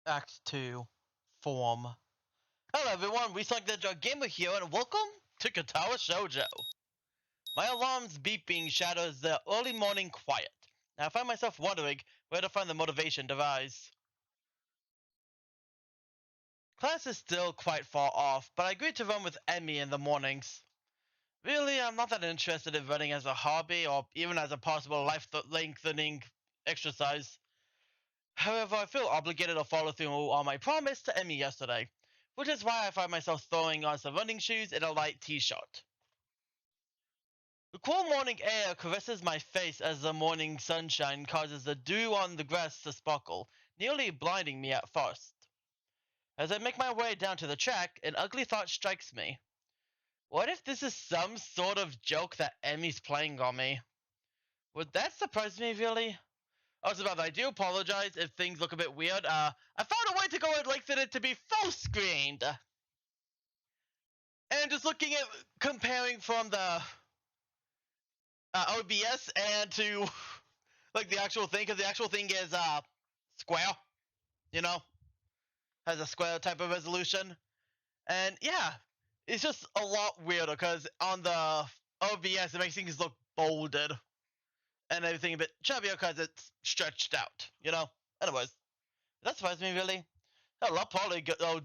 Act 2 Form. Hello everyone, we selected our gamer here and welcome to Katawa Shoujo. My alarm's beeping shadows the early morning quiet. Now I find myself wondering where to find the motivation to rise. Class is still quite far off, but I agreed to run with Emmy in the mornings. Really, I'm not that interested in running as a hobby or even as a possible life-lengthening exercise. However, I feel obligated to follow through on my promise to Emmy yesterday, which is why I find myself throwing on some running shoes and a light t-shirt. The cool morning air caresses my face as the morning sunshine causes the dew on the grass to sparkle, nearly blinding me at first. As I make my way down to the track, an ugly thought strikes me. What if this is some sort of joke that Emmy's playing on me? Would that surprise me, really? Also, I do apologize if things look a bit weird. I found a way to go and lengthen it to be full screened. And just looking at comparing from the OBS and to like the actual thing, because the actual thing is square, you know, has a square type of resolution. And yeah, it's just a lot weirder because on the OBS it makes things look bolded and everything a bit chubbier because it's stretched out, you know? Anyways, that surprised me, really. Hell, I'll probably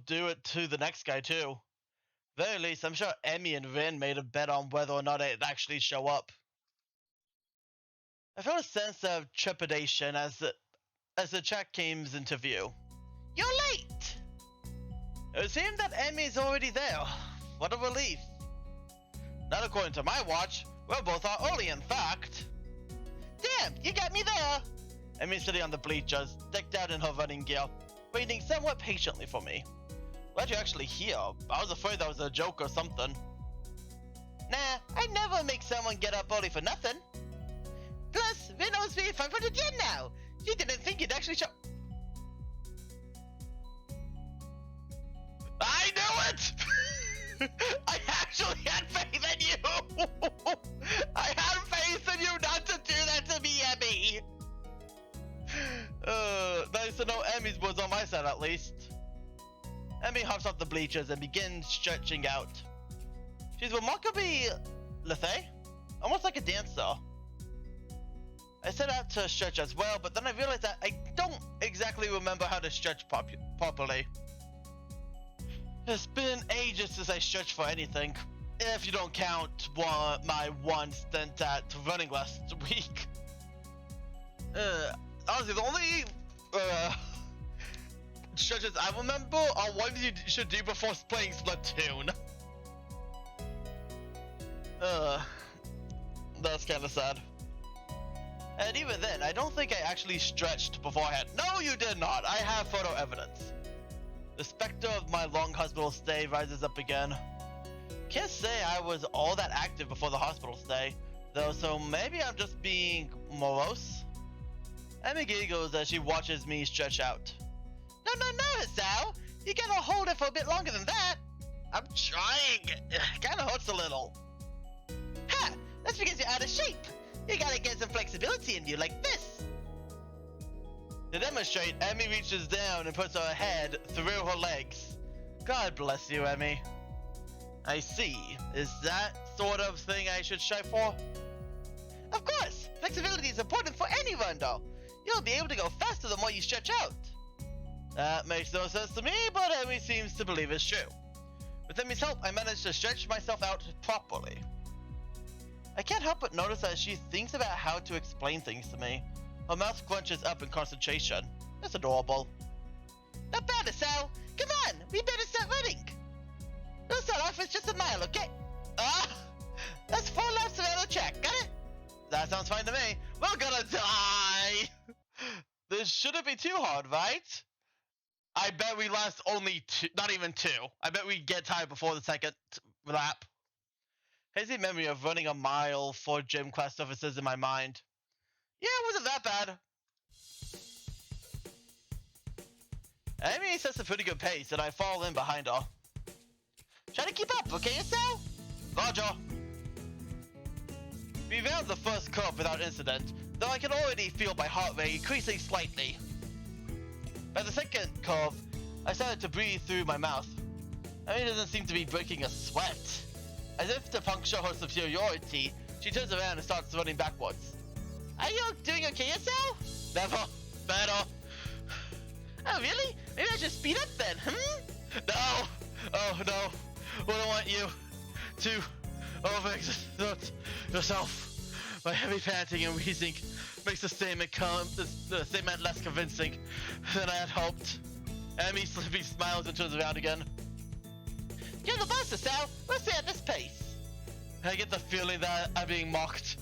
do it to the next guy, too. Very least, I'm sure Emmy and Rin made a bet on whether or not it'd actually show up. I felt a sense of trepidation as the chat came into view. You're late! It seemed that Emmy's already there. What a relief. Not according to my watch. We're both are early, in fact. Damn, you got me there! Emmy's sitting on the bleachers, decked out in her running gear, waiting somewhat patiently for me. Glad you're actually here. I was afraid that was a joke or something. Nah, I never make someone get up early for nothing. Plus, Rin owes me 500 yen now. She didn't think you'd actually show. I knew it! I actually had faith in you! I had faith in you not to do that to me, Emmy! Nice to know Emmy's was on my side at least. Emmy hops off the bleachers and begins stretching out. She's remarkably lithe, almost like a dancer. I set out to stretch as well, but then I realized that I don't exactly remember how to stretch properly. It's been ages since I stretched for anything, if you don't count my one stint at running last week. Honestly, the only stretches I remember are ones you should do before playing Splatoon. That's kind of sad. And even then, I don't think I actually stretched beforehand. No, you did not. I have photo evidence. The specter of my long hospital stay rises up again. Can't say I was all that active before the hospital stay, though, so maybe I'm just being morose? Emmy giggles as she watches me stretch out. No, Hisao! You gotta hold it for a bit longer than that! I'm trying! Kinda hurts a little. Ha! That's because you're out of shape! You gotta get some flexibility in you like this! To demonstrate, Emmy reaches down and puts her head through her legs. God bless you, Emmy. I see. Is that sort of thing I should strive for? Of course! Flexibility is important for any run, though. You'll be able to go faster the more you stretch out. That makes no sense to me, but Emmy seems to believe it's true. With Emmy's help, I managed to stretch myself out properly. I can't help but notice that she thinks about how to explain things to me. Her mouth clenches up in concentration. It's adorable. Not bad, Asao. Come on, we better start running. We'll start off with just a mile, okay? That's 4 laps around the track, got it? That sounds fine to me. We're gonna die! This shouldn't be too hard, right? I bet we last only 2, not even 2. I bet we get tired before the second lap. Hazy memory of running a mile for gym class surfaces in my mind. Yeah, it wasn't that bad. Amy sets a pretty good pace, and I fall in behind her. Try to keep up, okay, Estelle? Roger. We round the first curve without incident, though I can already feel my heart rate increasing slightly. By the second curve, I started to breathe through my mouth. Emmy doesn't seem to be breaking a sweat. As if to puncture her superiority, she turns around and starts running backwards. Are you doing okay yourself? Never. Better. Oh, really? Maybe I should speed up then, No! Oh, no. What I want you to overexert yourself. My heavy panting and wheezing makes the statement less convincing than I had hoped. Emmy slipping smiles and turns around again. You're the boss, Sal. Let's stay at this pace. I get the feeling that I'm being mocked.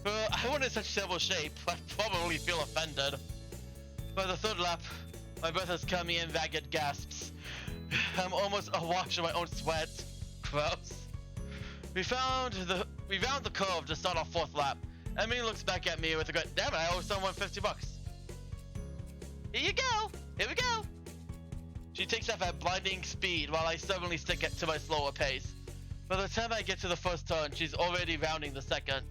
I wasn't in such terrible shape. I probably feel offended. By the third lap, my breath is coming in ragged gasps. I'm almost awash in my own sweat. Gross. We round the curve to start our fourth lap. Emmy looks back at me with a great, damn it, I owe someone $50. Here you go. Here we go. She takes off at blinding speed while I stubbornly stick it to my slower pace. By the time I get to the first turn, she's already rounding the second.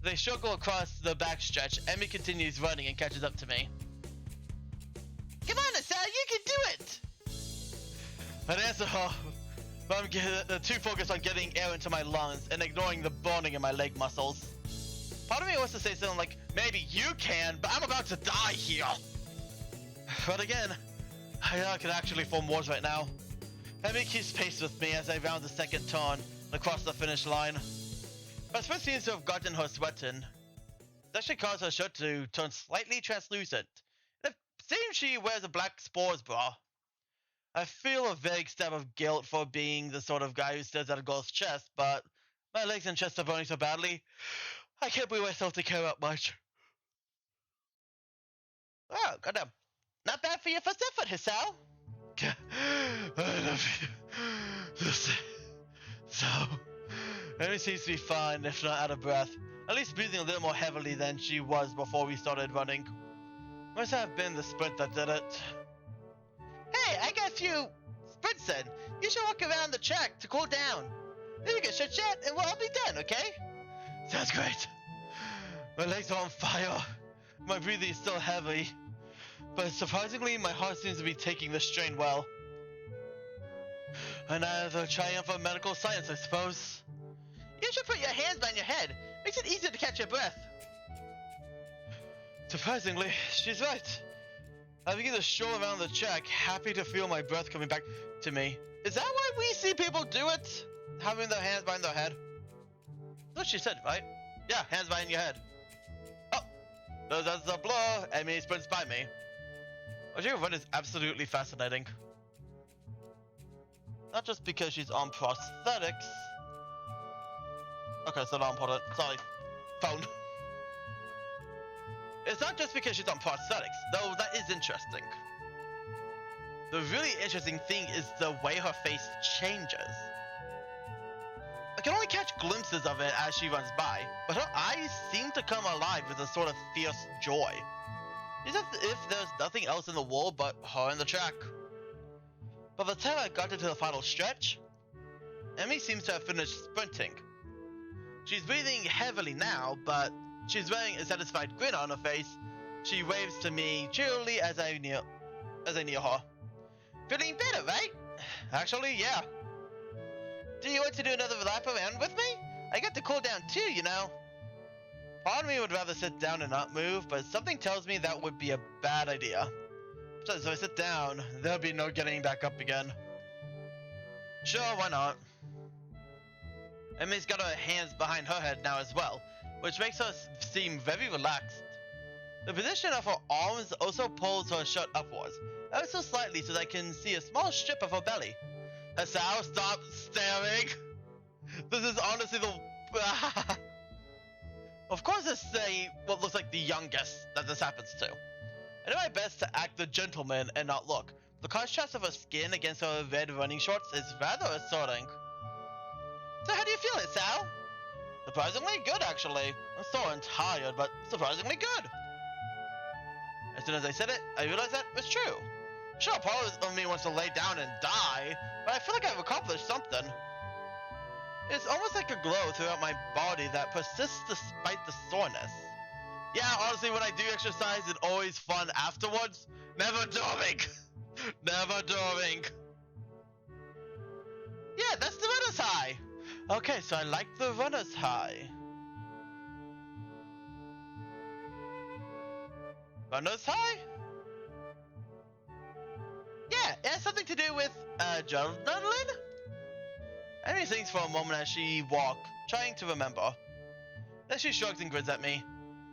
They struggle across the backstretch. Emmy continues running and catches up to me. Come on, Asal, you can do it! I'd answer her, but I'm too focused on getting air into my lungs and ignoring the burning in my leg muscles. Part of me wants to say something like, maybe you can, but I'm about to die here. But again, I can actually form words right now. Emmy keeps pace with me as I round the second turn and across the finish line. My sweat seems to have gotten her sweating. It actually caused her shirt to turn slightly translucent. It seems she wears a black sports bra. I feel a vague stab of guilt for being the sort of guy who stares at a girl's chest, but my legs and chest are burning so badly, I can't bring myself to care that much. Oh, goddamn. Not bad for your first effort, Hisao. I love you. So, Emmy seems to be fine, if not out of breath. At least breathing a little more heavily than she was before we started running. Must have been the sprint that did it. Hey, I got a few sprints in. You should walk around the track to cool down. Then you can chit chat and we'll all be done, okay? Sounds great. My legs are on fire. My breathing is still heavy. But surprisingly, my heart seems to be taking the strain well. Another triumph of medical science, I suppose. You should put your hands behind your head. Makes it easier to catch your breath. Surprisingly, she's right. I begin to stroll around the track, happy to feel my breath coming back to me. Is that why we see people do it? Having their hands behind their head? That's what she said, right? Yeah, hands behind your head. Oh, that's a blur. Emmy sprints by me. Watching her run is absolutely fascinating. Not just because she's on prosthetics. Okay, so not important. Sorry. Phone. It's not just because she's on prosthetics, though that is interesting. The really interesting thing is the way her face changes. I can only catch glimpses of it as she runs by, but her eyes seem to come alive with a sort of fierce joy. As if there's nothing else in the world but her and the track. By the time I got into the final stretch, Emmy seems to have finished sprinting. She's breathing heavily now, but she's wearing a satisfied grin on her face. She waves to me cheerily as I near her. Feeling better, right? Actually, yeah. Do you want to do another lap around with me? I got to cool down too, you know. Part of me would rather sit down and not move, but something tells me that would be a bad idea. So if I sit down, there'll be no getting back up again. Sure, why not? Emmy's got her hands behind her head now as well, which makes her seem very relaxed. The position of her arms also pulls her shirt upwards, ever so slightly so that I can see a small strip of her belly. Asao, stop staring! This is honestly the... Of course it's what looks like the youngest that this happens to. I do my best to act the gentleman and not look. The contrast of her skin against her red running shorts is rather assorting. So how do you feel, Sal? Surprisingly good, actually. I'm sore and tired, but surprisingly good. As soon as I said it, I realized that was true. Sure, part of me wants to lay down and die, but I feel like I've accomplished something. It's almost like a glow throughout my body that persists despite the soreness. Yeah, honestly, when I do exercise, it's always fun afterwards. Never during! Never during! Yeah, that's the runner's high! Okay, so I like the runner's high. Runner's high? Yeah, it has something to do with, journaling? Amy thinks for a moment as she walks, trying to remember. Then she shrugs and grins at me.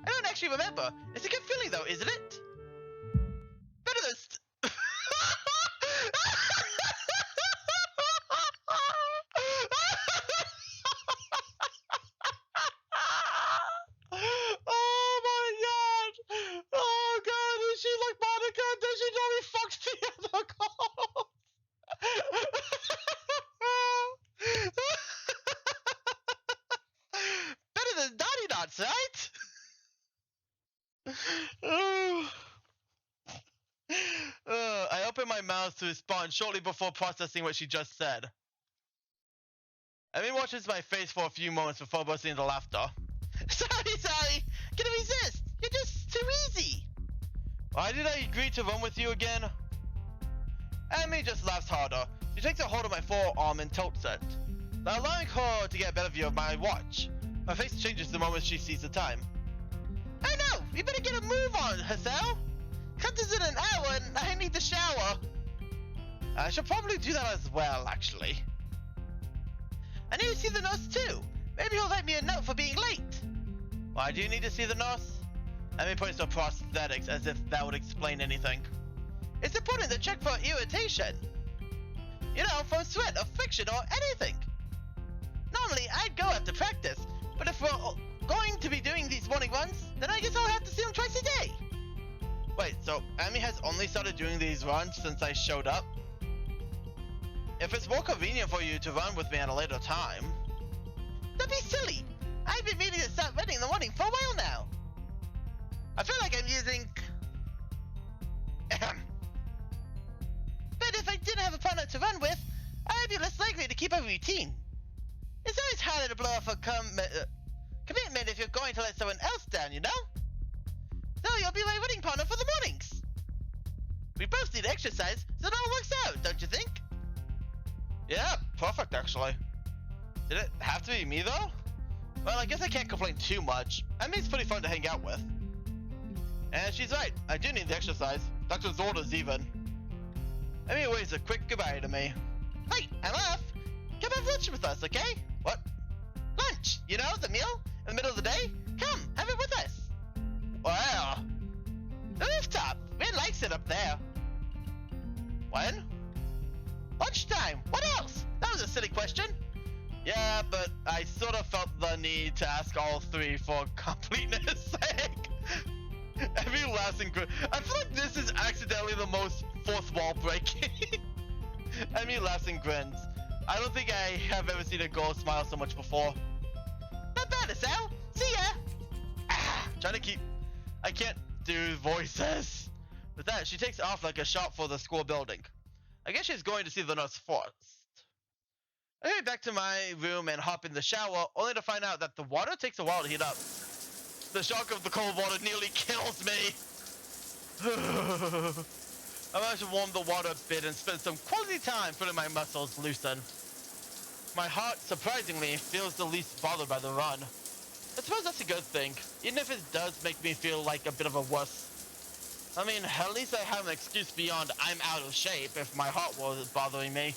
I don't actually remember. It's a good feeling though, isn't it? Better than Oh my god! Oh god, is she like Monica? Does she totally fucks the other girls? Better than Naughty Knots, right? I opened my mouth to respond shortly before processing what she just said. Emmy watches my face for a few moments before bursting into laughter. Sorry, can I resist? You're just too easy. Why did I agree to run with you again? Emmy just laughs harder. She takes a hold of my forearm and tilts it, allowing her to get a better view of my watch. My face changes the moment she sees the time. Oh no, we better get a move on, Hassel. Comes in an hour and I need the shower. I should probably do that as well, actually. I need to see the nurse too. Maybe he'll write me a note for being late. Why do you need to see the nurse? Emmy points to prosthetics as if that would explain anything. It's important to check for irritation. You know, for sweat or friction or anything. Normally, I'd go after practice, but if we're going to be doing these morning runs, then I guess I'll have to see him twice a day. Wait, so Emmy has only started doing these runs since I showed up? If it's more convenient for you to run with me at a later time... Don't be silly! I've been meaning to start running in the morning for a while now. I feel like I'm using... But if I didn't have a partner to run with, I'd be less likely to keep a routine. It's always harder to blow off a commitment if you're going to let someone else down, you know? So you'll be my running partner for the mornings. We both need exercise, so it all works out, don't you think? Yeah, perfect actually. Did it have to be me though? Well, I guess I can't complain too much. Emmy's pretty fun to hang out with. And she's right, I do need the exercise. Doctor's orders even. Emmy waves a quick goodbye to me. Hey, I'm off. Come have lunch with us, okay? What? Lunch, you know, the meal in the middle of the day? Come, have it with us. Wow. The rooftop, we likes it up there. When? Lunchtime, what else? That was a silly question. Yeah, but I sort of felt the need to ask all three for completeness sake. Emmy laughs and grins. I feel like this is accidentally the most fourth wall breaking. Emmy laughs and grins. I don't think I have ever seen a girl smile so much before. Not bad, Sal. See ya. Trying to keep... I can't do voices. With that, she takes off like a shot for the school building. I guess she's going to see the nurse first. I head back to my room and hop in the shower, only to find out that the water takes a while to heat up. The shock of the cold water nearly kills me. I managed to warm the water a bit and spend some quality time feeling my muscles loosen. My heart, surprisingly, feels the least bothered by the run. I suppose that's a good thing, even if it does make me feel like a bit of a wuss. I mean, at least I have an excuse beyond I'm out of shape if my heart was bothering me.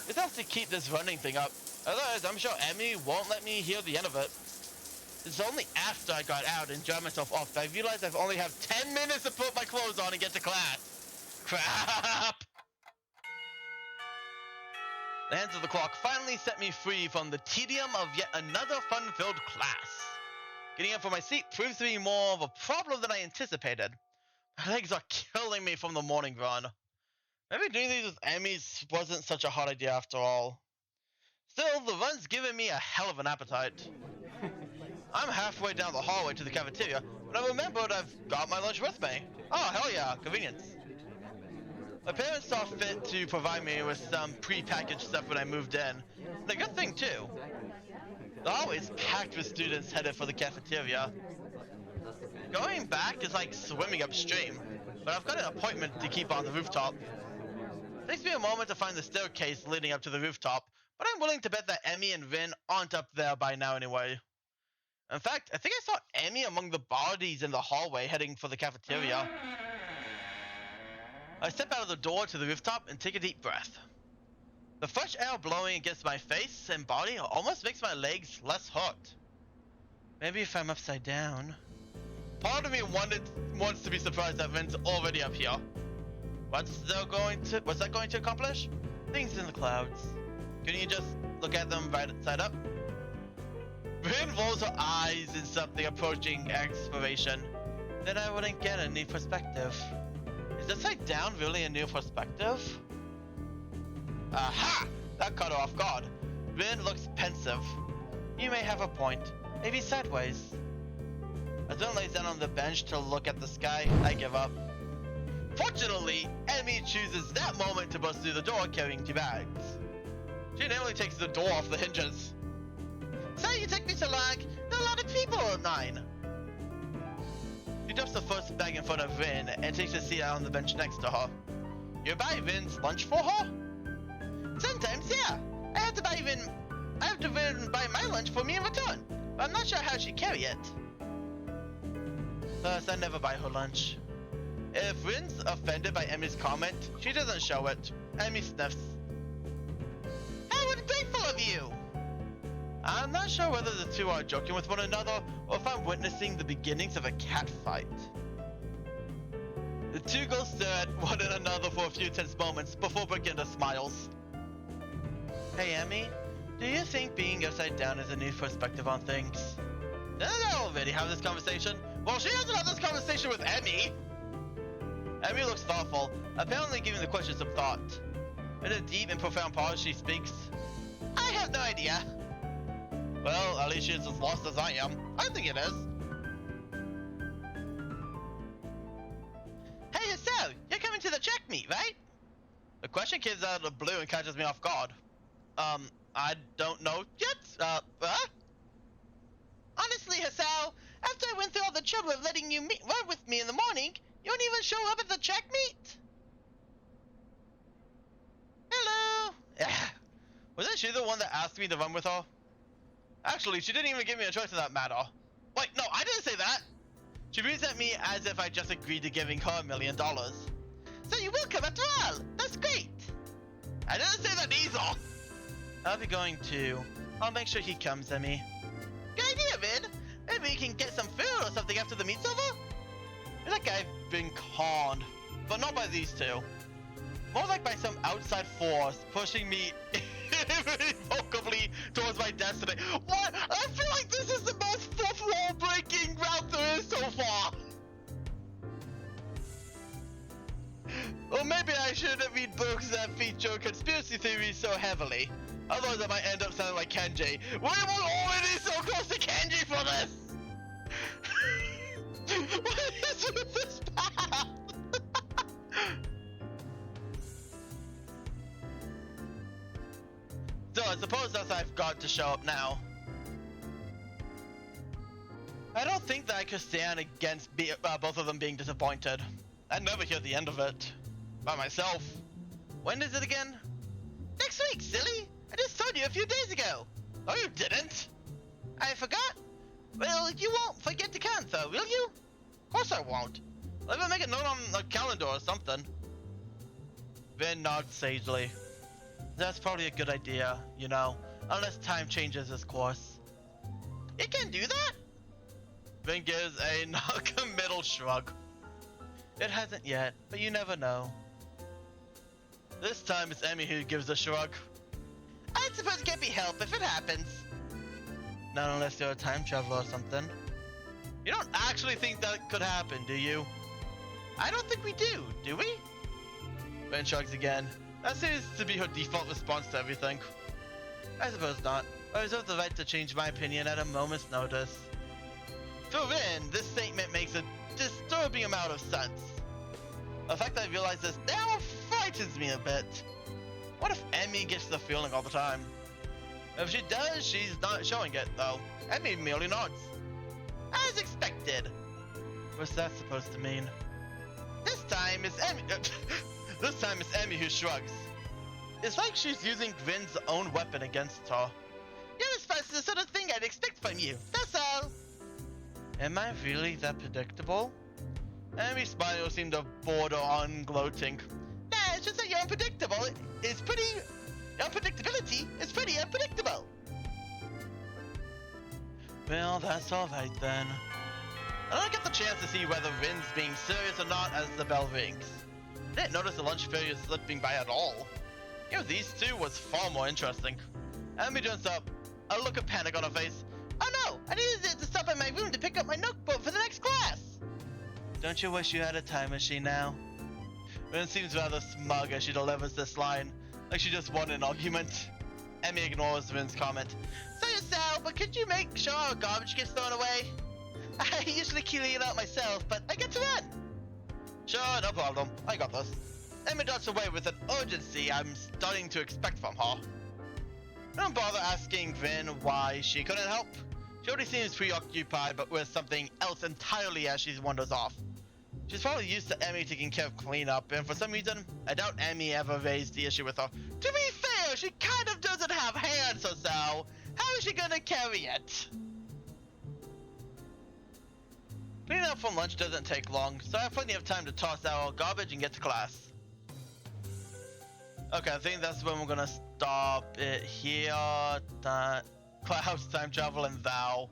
Just have to keep this running thing up, otherwise I'm sure Emmy won't let me hear the end of it. It's only after I got out and dried myself off that I realized I've only have 10 minutes to put my clothes on and get to class. Crap! The hands of the clock finally set me free from the tedium of yet another fun-filled class. Getting up from my seat proves to be more of a problem than I anticipated. My legs are killing me from the morning run. Maybe doing these with Emmy's wasn't such a hard idea after all. Still, the run's giving me a hell of an appetite. I'm halfway down the hallway to the cafeteria, but I remembered I've got my lunch with me. Oh, hell yeah, convenience. My parents saw fit to provide me with some pre-packaged stuff when I moved in. And a good thing too. They're always packed with students headed for the cafeteria. Going back is like swimming upstream. but I've got an appointment to keep on the rooftop. It takes me a moment to find the staircase leading up to the rooftop, but I'm willing to bet that Emmy and Vin aren't up there by now anyway. In fact, I think I saw Emmy among the bodies in the hallway heading for the cafeteria. I step out of the door to the rooftop and take a deep breath. The fresh air blowing against my face and body almost makes my legs less hot. Maybe if I'm upside down. Part of me wants to be surprised that Vin's already up here. What's that going to accomplish? Things in the clouds. Couldn't you just look at them right side up? Vin rolls her eyes in something approaching expiration. Then I wouldn't get a new perspective. Is upside down really a new perspective? Aha! That caught her off guard. Vin looks pensive. You may have a point. Maybe sideways. As Vin lays down on the bench to look at the sky, I give up. Fortunately, Emmy chooses that moment to bust through the door carrying 2 bags. She nearly takes the door off the hinges. Sorry you took me so long. There are a lot of people at 9. She dumps the first bag in front of Vin and takes a seat on the bench next to her. You buy Vin's lunch for her? Sometimes, yeah. I have to Vin buy my lunch for me in return, but I'm not sure how she'd carry it. Plus, I never buy her lunch. If Vin's offended by Emmy's comment, she doesn't show it. Emmy sniffs. How ungrateful of you! I'm not sure whether the two are joking with one another or if I'm witnessing the beginnings of a cat fight. The two girls stare at one another for a few tense moments before Brigida smiles. Hey Emmy, do you think being upside down is a new perspective on things? Didn't I already have this conversation? Well, she hasn't had this conversation with Emmy! Emmy looks thoughtful, apparently giving the question some thought. In a deep and profound pause, she speaks. I have no idea. Well, at least she's as lost as I am. I think it is. Hey, so, you're coming to the check meet, right? The question comes out of the blue and catches me off guard. I don't know yet. Honestly, Hasao, after I went through all the trouble of letting you run with me in the morning, you don't even show up at the check meet? Hello. Wasn't she the one that asked me to run with her? Actually, she didn't even give me a choice in that matter. Wait, no, I didn't say that. She breathes at me as if I just agreed to giving her $1 million. So you will come after all. That's great. I didn't say that either. I'll be going too. I'll make sure he comes, Emmy. Good idea, Vin. Maybe we can get some food or something after the meet's over. I feel like I've been conned, but not by these two. More like by some outside force pushing me irrevocably towards my destiny. What? I feel like this is the most fourth wall breaking route there is so far. Or maybe I shouldn't read books that feature conspiracy theories so heavily. Otherwise I might end up sounding like Kenji. We were already so close to Kenji for this! What is with this path? So I suppose that I've got to show up now. I don't think that I could stand against both of them being disappointed. I'd never hear the end of it. By myself. When is it again? Next week, silly! I just told you a few days ago. Oh, you didn't? I forgot? Well, you won't forget to come, though, will you? Of course I won't. I'll even make a note on a calendar or something. Vin nods sagely. That's probably a good idea, you know, unless time changes its course. It can do that? Vin gives a non-committal shrug. It hasn't yet, but you never know. This time it's Emmy who gives a shrug. I suppose it can't be helped if it happens. Not unless you're a time traveler or something. You don't actually think that could happen, do you? I don't think we do we? Ben shrugs again. That seems to be her default response to everything. I suppose not. I reserve the right to change my opinion at a moment's notice. For Vin, this statement makes a disturbing amount of sense. The fact that I realize this now frightens me a bit. What if Emmy gets the feeling all the time? If she does, she's not showing it, though. Emmy merely nods. As expected. What's that supposed to mean? This time it's Emmy. This time it's Emmy who shrugs. It's like she's using Grin's own weapon against her. Your response is the sort of thing I'd expect from you. That's all. Am I really that predictable? Emmy's smile seemed to border on gloating. Nah, it's just that you're unpredictable. It's pretty. Your unpredictability is pretty unpredictable. Well, that's alright then. I don't get the chance to see whether Rin's being serious or not as the bell rings. I didn't notice the lunch period slipping by at all. You know, these two was far more interesting. Emmy jumps up, a look of panic on her face. Oh no! I needed to stop at my room to pick up my notebook for the next class! Don't you wish you had a time machine now? Rin seems rather smug as she delivers this line, like she just won an argument. Emmy ignores Rin's comment. So yourself, but could you make sure our garbage gets thrown away? I usually clean it out myself, but I get to run. Sure, no problem. I got this. Emmy darts away with an urgency I'm starting to expect from her. Don't bother asking Rin why she couldn't help. She already seems preoccupied, but with something else entirely as she wanders off. She's probably used to Emmy taking care of cleanup, and for some reason, I doubt Emmy ever raised the issue with her. To be fair, she kind of doesn't have hands or so. How is she gonna carry it? Cleaning up from lunch doesn't take long, so I have plenty of time to toss out our garbage and get to class. Okay, I think that's when we're gonna stop it here. Clouds, time travel, and thou.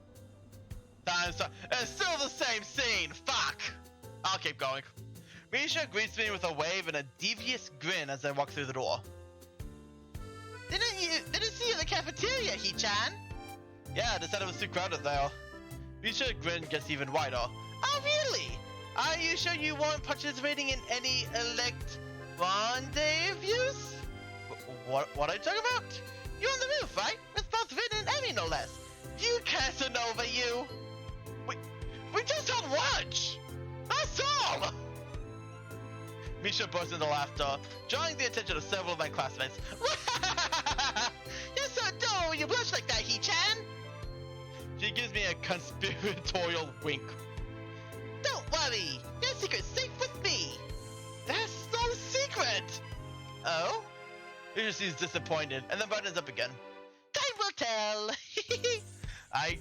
It's still the same scene! Fuck! I'll keep going. Misha greets me with a wave and a devious grin as I walk through the door. Didn't see you in the cafeteria, He-chan? Yeah, I decided it was too crowded there. Misha's grin gets even wider. Oh, really? Are you sure you weren't participating in any rendezvous? What are you talking about? You're on the roof, right? With both Rin and Emmy, no less. You Casanova, you! We just had lunch! That's all! Misha bursts into laughter, drawing the attention of several of my classmates. You're so adorable when you blush like that, He-chan! She gives me a conspiratorial wink. Don't worry, your secret's safe with me. That's not a secret! Oh? Misha seems disappointed, and then buttons up again. Time will tell! I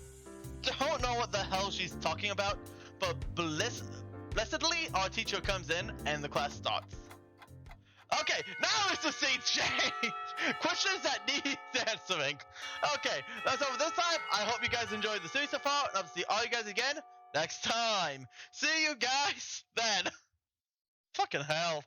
don't know what the hell she's talking about, but blessedly, our teacher comes in, and the class starts. Okay, now it's the scene change! Questions that need answering. Okay, that's all for this time. I hope you guys enjoyed the series so far, and I'll see all you guys again next time. See you guys then. Fucking hell.